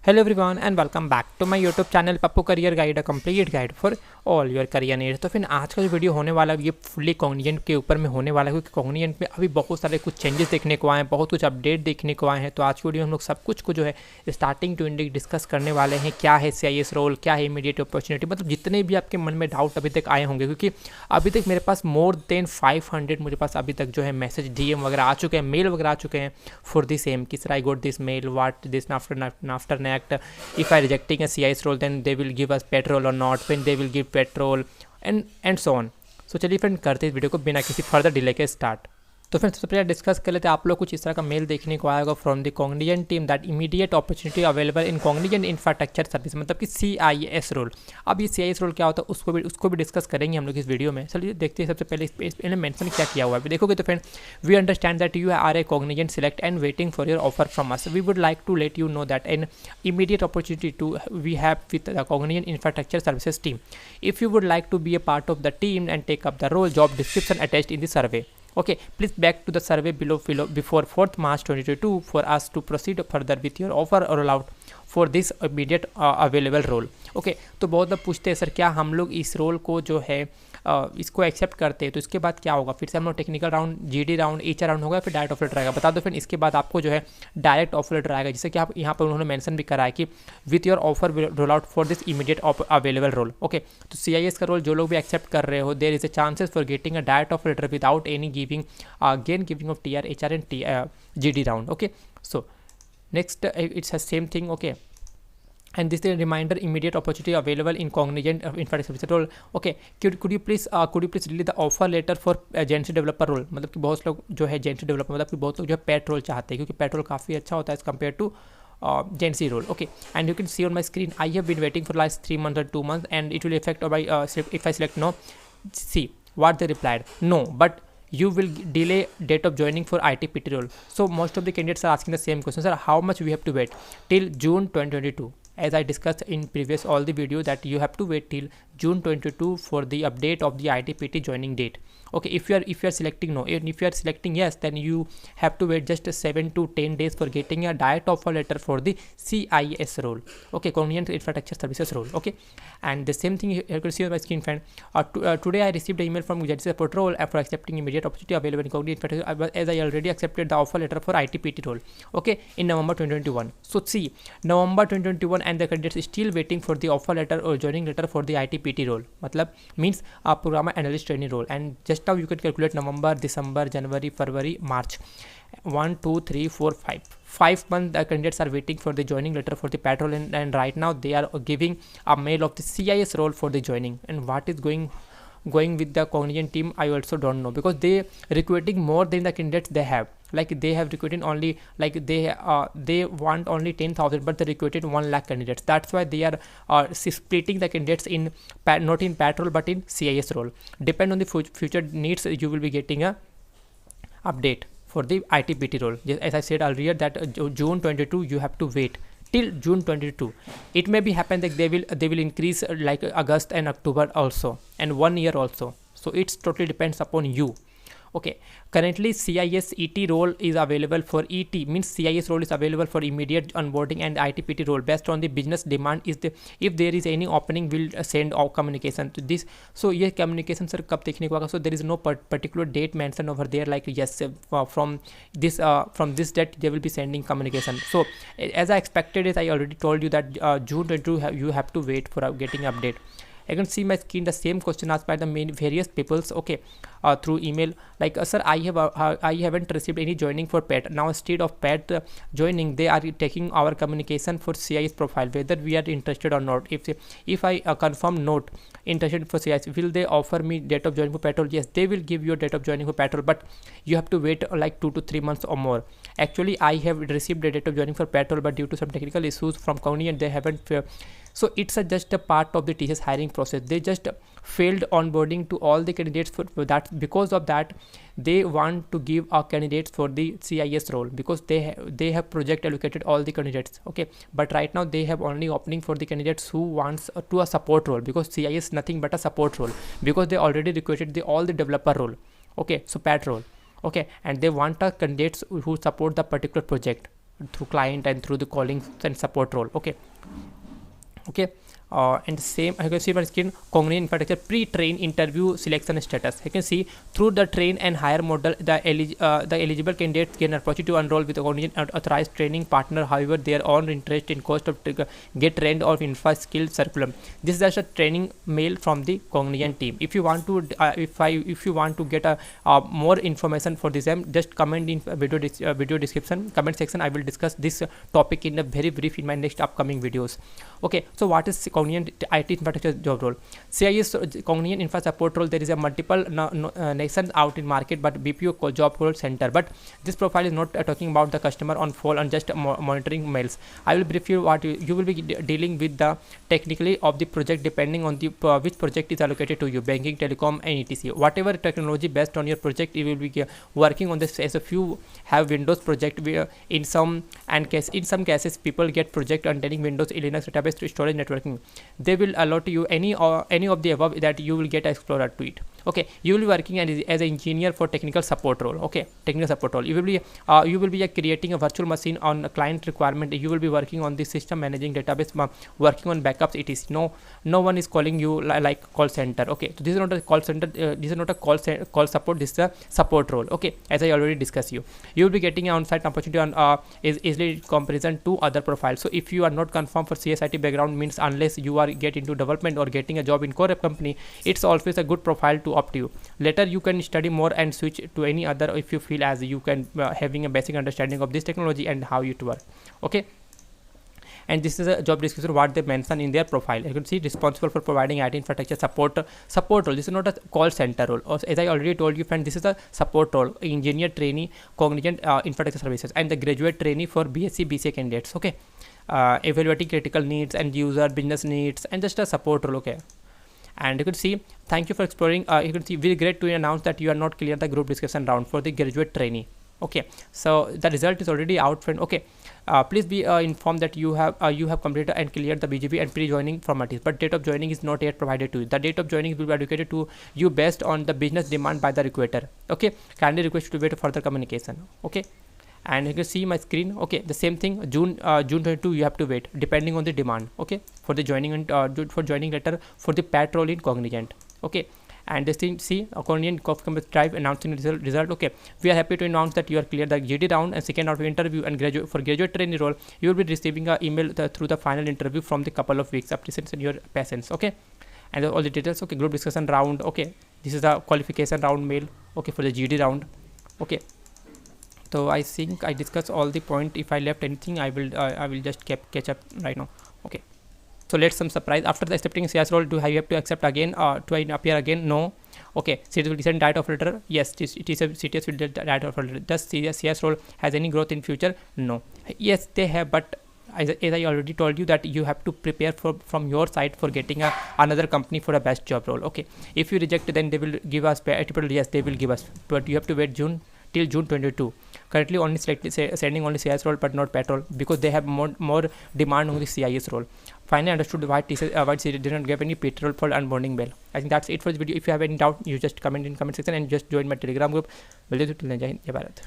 Hello everyone and welcome back to my YouTube channel Pappu career guide, a complete guide for all your career needs. तो फिर आज का जो video होने वाला है ये फुल्ली कॉग्निजेंट के ऊपर में होने वाला है, क्योंकि कॉग्निजेंट में अभी बहुत सारे कुछ चेंजेस देखने को आए हैं, बहुत कुछ अपडेट देखने को आए हैं। तो आज की वीडियो हम लोग सब कुछ को जो है स्टार्टिंग टू एंडिंग डिस्कस करने वाले हैं। क्या है CIS रोल, क्या है इमीडिएट अपॉर्चुनिटी, मतलब जितने भी आपके मन में डाउट अभी तक आए होंगे, क्योंकि अभी तक मेरे पास मोर देन 500 मुझे पास अभी तक जो है मैसेज DM वगैरह आ चुके हैं, मेल वगैरह आ चुके हैं फॉर द सेम कि sir I got this mail, what this after next, if I rejecting a CIS role then they will give us petrol or not, when they will give petrol and so on। So चलिए friend करते हैं इस video को बिना किसी further delay के start. तो friends सबसे पहले डिस्कस कर लेते हैं। आप लोग कुछ इस तरह का मेल देखने को आएगा from the Cognizant team that immediate opportunity available in Cognizant infrastructure service, मतलब कि CIS रोल। अब ये CIS रोल क्या होता है उसको भी डिस्कस करेंगे हम लोग इस वीडियो में। चलिए देखते हैं सबसे पहले इन्हें मेंशन क्या किया हुआ है। अभी देखोगे तो friend, we understand that you are a Cognizant select and waiting for your offer from us. We would like to let you know that an immediate opportunity to we have with the Cognizant Infrastructure Services team. If you would like to be a part of the team and take up the role, job description attached in the survey. Okay, please back to the survey below before 4th March 2022 for us to proceed further with your offer or allowed for this immediate available role. Okay, तो बहुत लोग पूछते हैं sir क्या हम लोग इस role को जो है इसको एक्सेप्ट करते हैं तो इसके बाद क्या होगा। फिर से हम लोग technical round, GD round, HR round होगा, फिर डायरेक्ट ऑफर लेटर आएगा। बता दो फिर इसके बाद आपको जो है डायरेक्ट ऑफर लेटर आएगा, जिससे कि आप यहाँ पर उन्होंने मेंशन भी करा है कि with your offer roll out for this immediate available role. Okay, तो CIS का रोल जो लोग भी एक्सेप्ट कर रहे हो, there is a chances for getting a direct offer letter without any giving giving of TR, HR and GD round. Okay, so next it's the same thing. Okay, and this is a reminder immediate opportunity available in Cognizant infrastructure role. Okay, could you please release the offer letter for agency developer role। मतलब कि बहुत लोग जो है agency developer, मतलब कि बहुत लोग जो है पेट रोल चाहते हैं, क्योंकि पेट रोल काफ़ी अच्छा होता है as compare to agency role। Okay, and you can see on my screen I have been waiting for last 3 months or 2 months and it will affect by if I select no। See what they replied, no but you will delay date of joining for ITPT role। So most of the candidates are asking the same question, sir how much we have to wait till June 2022। As I discussed in previous all the video that you have to wait till June 22 for the update of the ITPT joining date। Okay, if you are selecting no, and if you are selecting yes, then you have to wait just 7 to 10 days for getting a direct offer letter for the CIS role। Okay, Cognizant Infrastructure Services role। Okay, and the same thing you can see on my screen, friend। Today I received an email from Agency Support role for accepting immediate opportunity available in Cognizant Infrastructure, as I already accepted the offer letter for ITPT role। Okay, in November 2021। So see, November 2021 and the candidates still waiting for the offer letter or joining letter for the ITPT role, मतलब means programmer analyst training role। And just now you can calculate November, December, January, February, March, 1 2 3 4 5 months the candidates are waiting for the joining letter for the patrol, and right now they are giving a mail of the CIS role for the joining। And what is going with the Cognizant team I also don't know, because they recruiting more than the candidates they have, like they have recruited only, like they want only 10,000 but they recruited 1 lakh candidates। That's why they are splitting the candidates in not in patrol but in CIS role। Depend on the future needs, you will be getting a update for the ITPT role। As I said earlier that June 22 you have to wait till June 22। It may be happen that they will increase like August and October also, and 1 year also, so it's totally depends upon you। Okay, currently CIS ET role is available for ET, means CIS role is available for immediate onboarding, and ITPT role based on the business demand is the, if there is any opening will send out communication to this। So ये communication sir कब देखने को आएगा? So there is no particular date mentioned over there, like yes from this date they will be sending communication। So as I expected is I already told you that June 22 you have to wait for getting update। I can see my screen the same question asked by the main various peoples। Okay, through email, like sir I haven't received any joining for PET। Now instead of PET joining they are taking our communication for CIS profile, whether we are interested or not। If I confirm not interested for CIS, will they offer me date of joining for patrol? Yes, they will give you date of joining for patrol, but you have to wait like 2 to 3 months or more। Actually I have received a date of joining for patrol, but due to some technical issues from Cognizant they haven't so it's just a part of the TCS hiring process। They just failed onboarding to all the candidates for that, because of that they want to give our candidates for the CIS role, because they have project allocated all the candidates। Okay, but right now they have only opening for the candidates who wants to a support role, because CIS nothing but a support role, because they already recruited all the developer role। Okay, so pat role। Okay, and they want a candidates who support the particular project। through client and through the calling and support role. Okay. And same I can see my screen Cogniant Infrastructure pre-train interview selection status. You can see through the train and hire model the eligible candidates can approach to enroll with a Cogniant authorized training partner. However, their own interest in cost of get trained or infra skill circulum. This is just a training mail from the Cogniant team. If you want to if you want to get a more information for this, just comment in video description comment section. I will discuss this topic in a very brief in my next upcoming videos. Okay, so what is Cogniant IT infrastructure job role? CIS Cogniant infra support role. There is a multiple nations out in market, but BPO job role center. But this profile is not talking about the customer on phone and just monitoring mails. I will brief you what you will be dealing with the technically of the project depending on the which project is allocated to you, banking, telecom, and etc. Whatever technology based on your project, you will be working on this. As a few have Windows project, where in some cases people get project containing Windows, Linux, database, storage, networking. They will allot you any of the above that you will get explorer to it. Okay, you will be working as an engineer for technical support role. Okay, technical support role. You will be creating a virtual machine on a client requirement. You will be working on the system, managing database, working on backups. It is no one is calling you like call center. Okay, so this is not a call center. This is not a call support. This is a support role. Okay, as I already discussed you will be getting an on-site opportunity on is easily in comparison to other profiles. So if you are not confirmed for CSIT background, means unless you are get into development or getting a job in core company, it's always a good profile to opt you. Later you can study more and switch to any other if you feel as you can having a basic understanding of this technology and how it works. Okay, and this is a job description what they mention in their profile. You can see responsible for providing IT infrastructure support role. This is not a call center role. As I already told you, friend, this is a support role, engineer trainee Cogniant infrastructure services, and the graduate trainee for BSc BCA candidates. Okay, evaluating critical needs and user business needs, and just a support role. Okay, and you can see thank you for exploring. You can see very great to announce that you are not clear the group discussion round for the graduate trainee. Okay, so the result is already out, friend. Okay, please be informed that you have completed and cleared the BGP and pre-joining formalities, but date of joining is not yet provided to you. The date of joining will be allocated to you based on the business demand by the recruiter. Okay, kindly request to wait for further communication. Okay, and you can see my screen. Okay, the same thing, June 22 you have to wait depending on the demand. Okay, for the joining and for joining letter for the pat role in Cogniant. Okay, and this thing, see Cogniant Drive announcing result. Okay, we are happy to announce that you are cleared the GD round and second round of interview, and graduate trainee role you will be receiving an email through the final interview from the couple of weeks. Appreciation your patience. Okay, and all the details. Okay, group discussion round. Okay, this is the qualification round mail. Okay, for the GD round. Okay, so I think I discussed all the point. If I left anything, I will just catch up right now. Okay, so let's some surprise. After the accepting CS role, do I have to accept again to appear again? No. Okay, CTS will send diet of letter. Yes, it is a CTS will diet of letter. Does CS role has any growth in future? No. Yes, they have, but as I already told you that you have to prepare from your side for getting another company for a best job role. Okay, if you reject, then they will give us yes, they will give us, but you have to wait till June 22. Currently only sending only CIS role but not patrol, because they have more demand on the CIS role. Finally understood why CIS did not give any patrol for onboarding bell. I think that's it for this video. If you have any doubt, you just comment in comment section and just join my Telegram group. Till then, Jai Hind, Jai Bharat.